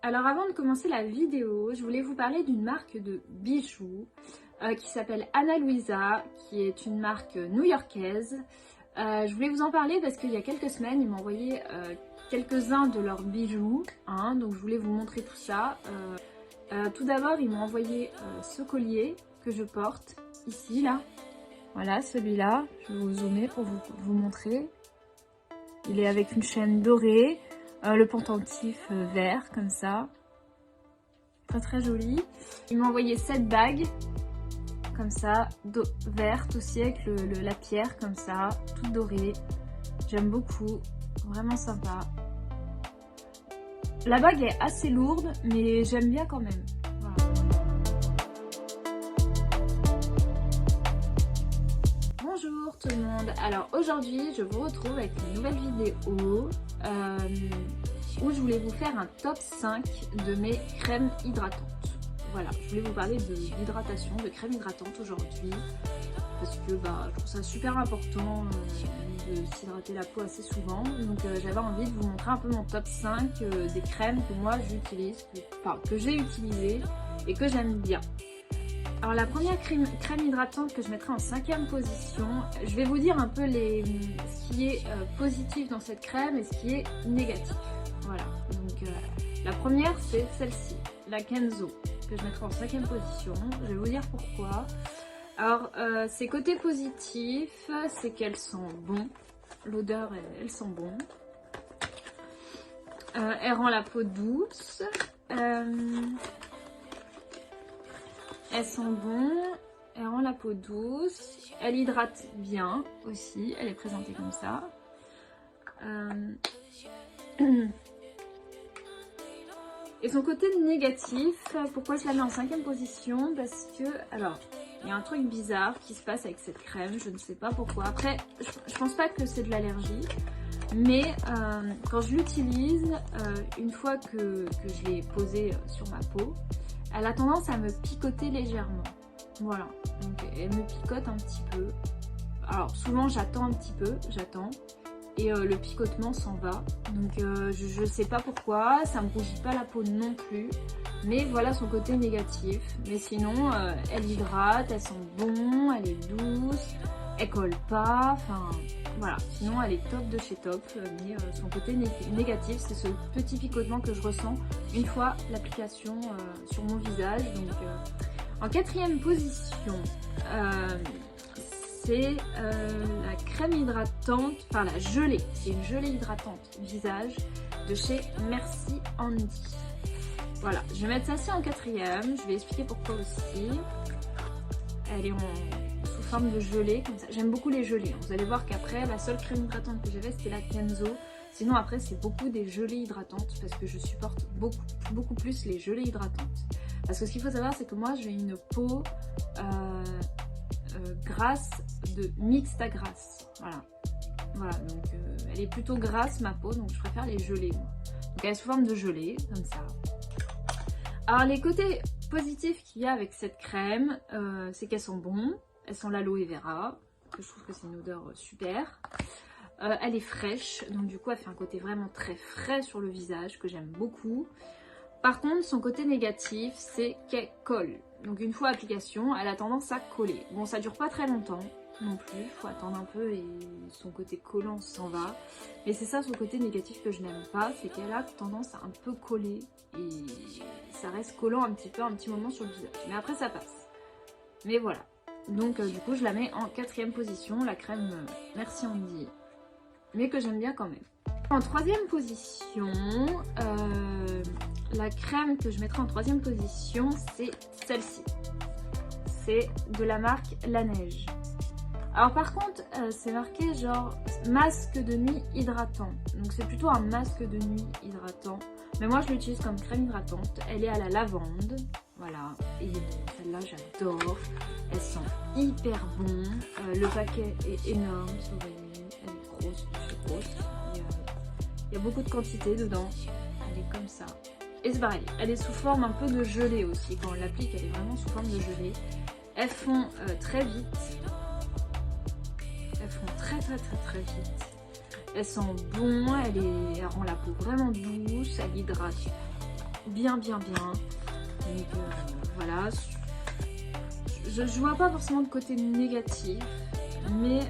Alors avant de commencer la vidéo, je voulais vous parler d'une marque de bijoux qui s'appelle Ana Luisa, qui est une marque new-yorkaise. Je voulais vous en parler parce qu'il y a quelques semaines, ils m'ont envoyé quelques-uns de leurs bijoux, donc je voulais vous montrer tout ça. Tout d'abord, ils m'ont envoyé ce collier que je porte ici, là. Voilà, celui-là, je vais vous zoomer pour vous montrer. Il est avec une chaîne dorée, le pendentif vert, comme ça. Très très joli. Ils m'ont envoyé cette bague, comme ça, verte aussi, avec la pierre, comme ça, toute dorée. J'aime beaucoup, vraiment sympa. La bague est assez lourde, mais j'aime bien quand même. Voilà. Bonjour tout le monde, alors aujourd'hui je vous retrouve avec une nouvelle vidéo où je voulais vous faire un top 5 de mes crèmes hydratantes. Voilà, je voulais vous parler d'hydratation, de crème hydratante aujourd'hui parce que je trouve ça super important de s'hydrater la peau assez souvent, donc j'avais envie de vous montrer un peu mon top 5 des crèmes que moi j'utilise, que j'ai utilisées et que j'aime bien. Alors la première crème hydratante que je mettrai en 5e position, je vais vous dire un peu ce qui est positif dans cette crème et ce qui est négatif. Voilà, donc la première c'est celle-ci, la Kenzo, que je mettrai en 5e position. Je vais vous dire pourquoi. Alors ses côtés positifs, c'est qu'elles sont bonnes, l'odeur elle sent bon, elle rend la peau douce. Elles sont bonnes, elle rend la peau douce, elle hydrate bien aussi, elle est présentée comme ça. Et son côté négatif, pourquoi je la mets en 5e position? Parce que, alors, il y a un truc bizarre qui se passe avec cette crème, je ne sais pas pourquoi. Après, je pense pas que c'est de l'allergie, mais quand je l'utilise, une fois que je l'ai posée sur ma peau, elle a tendance à me picoter légèrement. Voilà, donc elle me picote un petit peu. Alors souvent j'attends un petit peu, et le picotement s'en va. Donc je sais pas pourquoi, ça me rougit pas la peau non plus. Mais voilà son côté négatif. Mais sinon elle hydrate, elle sent bon, elle est douce, elle colle pas, enfin voilà. Sinon elle est top de chez top, mais son côté négatif c'est ce petit picotement que je ressens une fois l'application sur mon visage. Donc en 4e position, c'est la crème hydratante, enfin la gelée, c'est une gelée hydratante visage de chez Merci Handy. Voilà, je vais mettre ça en 4e, je vais expliquer pourquoi aussi. Elle est sous forme de gelée, comme ça. J'aime beaucoup les gelées. Vous allez voir qu'après, la seule crème hydratante que j'avais, c'était la Kenzo. Sinon, après, c'est beaucoup des gelées hydratantes parce que je supporte beaucoup plus les gelées hydratantes. Parce que ce qu'il faut savoir, c'est que moi, j'ai une peau grasse de mixte à grasse. Voilà, donc elle est plutôt grasse, ma peau, donc je préfère les gelées, moi. Donc, elle est sous forme de gelée, comme ça. Alors, les côtés positifs qu'il y a avec cette crème, c'est qu'elles sont bonnes. Elles sont l'aloe vera, que je trouve que c'est une odeur super. Elle est fraîche, donc du coup elle fait un côté vraiment très frais sur le visage, que j'aime beaucoup. Par contre, son côté négatif, c'est qu'elle colle. Donc une fois application, elle a tendance à coller. Bon, ça dure pas très longtemps non plus, il faut attendre un peu et son côté collant s'en va. Mais c'est ça son côté négatif que je n'aime pas, c'est qu'elle a tendance à un peu coller et ça reste collant un petit moment sur le visage. Mais après ça passe. Mais voilà. Donc du coup je la mets en 4e position, la crème Merci Handy, mais que j'aime bien quand même. En 3e position, la crème que je mettrai en 3e position, c'est celle-ci. C'est de la marque La Neige. Alors par contre, c'est marqué genre masque de nuit hydratant. Donc c'est plutôt un masque de nuit hydratant. Mais moi je l'utilise comme crème hydratante. Elle est à la lavande. Voilà. Et celle-là j'adore. Elle sent hyper bon. Le paquet est énorme. Vous voyez, elle est grosse, c'est grosse. Il y a beaucoup de quantité dedans. Elle est comme ça. Et c'est pareil, elle est sous forme un peu de gelée aussi. Quand on l'applique, elle est vraiment sous forme de gelée. Elles font très vite. Elles font très vite. Elles sentent bon, elle rend la peau vraiment douce, elle hydrate bien. Donc voilà, je vois pas forcément de côté négatif, mais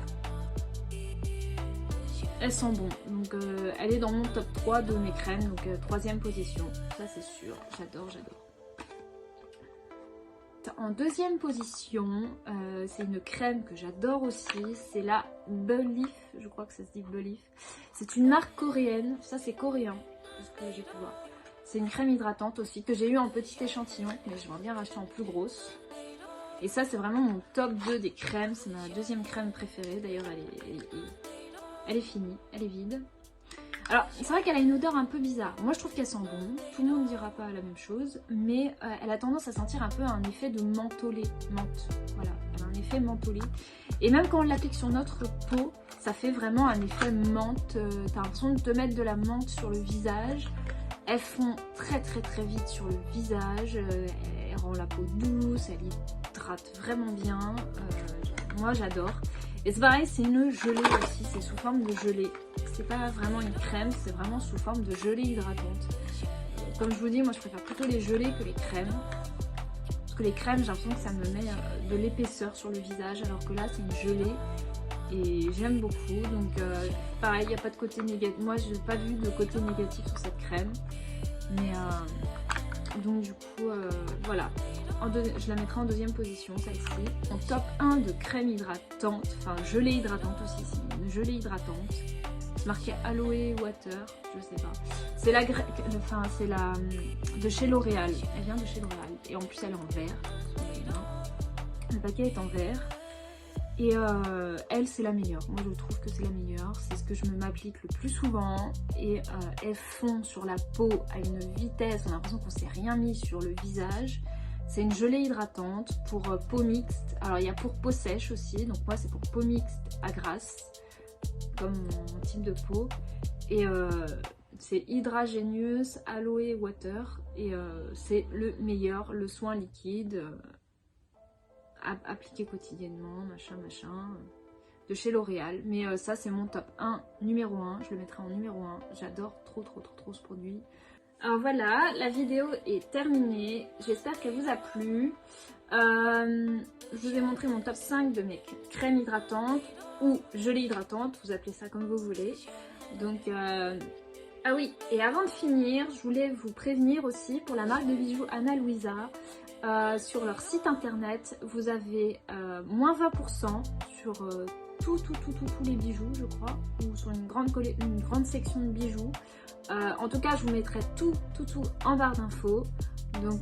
elles sont bonnes. Donc elle est dans mon top 3 de mes crèmes, donc 3e position, ça c'est sûr, j'adore. En 2e position, c'est une crème que j'adore aussi, c'est la Belif, je crois que ça se dit Belif. C'est une marque coréenne, ça c'est coréen, ce que j'ai pu voir. C'est une crème hydratante aussi, que j'ai eu en petit échantillon, mais j'aimerais bien racheter en plus grosse. Et ça c'est vraiment mon top 2 des crèmes, c'est ma 2e crème préférée, d'ailleurs elle est finie, elle est vide. Alors, c'est vrai qu'elle a une odeur un peu bizarre. Moi, je trouve qu'elle sent bon. Tout le monde ne dira pas la même chose. Mais elle a tendance à sentir un peu un effet de mentholé. Menthe. Voilà, elle a un effet mentholé. Et même quand on l'applique sur notre peau, ça fait vraiment un effet menthe. T'as l'impression de te mettre de la menthe sur le visage. Elles font très vite sur le visage. Elle rend la peau douce, elle hydrate vraiment bien. Moi, j'adore. Et c'est pareil, c'est une gelée aussi, c'est sous forme de gelée. C'est pas vraiment une crème, c'est vraiment sous forme de gelée hydratante. Comme je vous dis, moi je préfère plutôt les gelées que les crèmes. Parce que les crèmes, j'ai l'impression que ça me met de l'épaisseur sur le visage, alors que là c'est une gelée. Et j'aime beaucoup, donc pareil, il n'y a pas de côté négatif. Moi je n'ai pas vu de côté négatif sur cette crème. Mais donc du coup, voilà. Je la mettrai en 2e position, celle-ci. En top 1 de crème hydratante, enfin gelée hydratante aussi, c'est une gelée hydratante. C'est marqué Aloe Water, je sais pas. C'est la de chez L'Oréal. Elle vient de chez L'Oréal. Et en plus elle est en vert. Le paquet est en vert. Et elle, c'est la meilleure. Moi, je trouve que c'est la meilleure. C'est ce que je m'applique le plus souvent. Et elle fond sur la peau à une vitesse. On a l'impression qu'on ne s'est rien mis sur le visage. C'est une gelée hydratante pour peau mixte. Alors, il y a pour peau sèche aussi. Donc, moi, c'est pour peau mixte à grasse. Comme mon type de peau. Et c'est Hydragenius Aloe Water. Et c'est le meilleur, le soin liquide. Appliqué quotidiennement, machin, de chez L'Oréal. Mais ça, c'est mon top 1, numéro 1. Je le mettrai en numéro 1. J'adore trop ce produit. Alors voilà, la vidéo est terminée. J'espère qu'elle vous a plu. Je vous ai montré mon top 5 de mes crèmes hydratantes ou gelées hydratantes. Vous appelez ça comme vous voulez. Donc, ah oui, et avant de finir, je voulais vous prévenir aussi pour la marque de bijoux Ana Luisa. Sur leur site internet, vous avez moins 20% sur tous les bijoux, je crois, ou sur une grande section de bijoux. En tout cas, je vous mettrai tout en barre d'infos. Donc